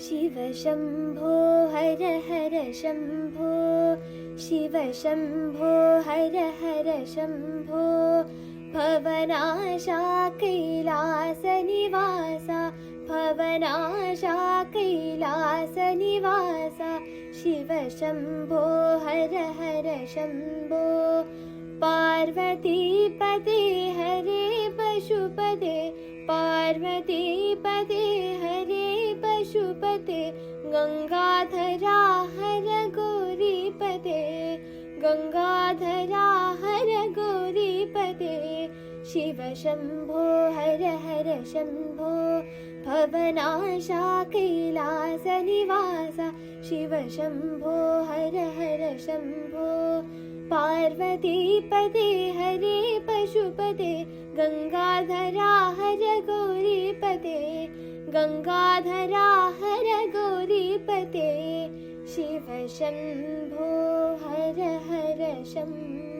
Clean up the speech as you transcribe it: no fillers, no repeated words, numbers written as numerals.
शिव शम्भो हर हर शम्भो शिव शम्भो हर हर शम्भो भवनाशा कैलासनिवासा भवनाशा कैलासनिवासा शिव शम्भो हर हर शम्भो पार्वतीपते हरे पशुपते पार्वतीपते हरे पशुपते गंगाधरा हर गौरीपते गंगाधरा हर गौरीपते शिव शम्भो हर हर शम्भो भवनाशा कैलासनिवासा शिव शम्भो हर हर शम्भो पार्वतीपते हरे पशुपते गंगाधरा हर गौरीपते गंगाधरा हर गौरीपते शिव शम्भो हर हर शम्भो।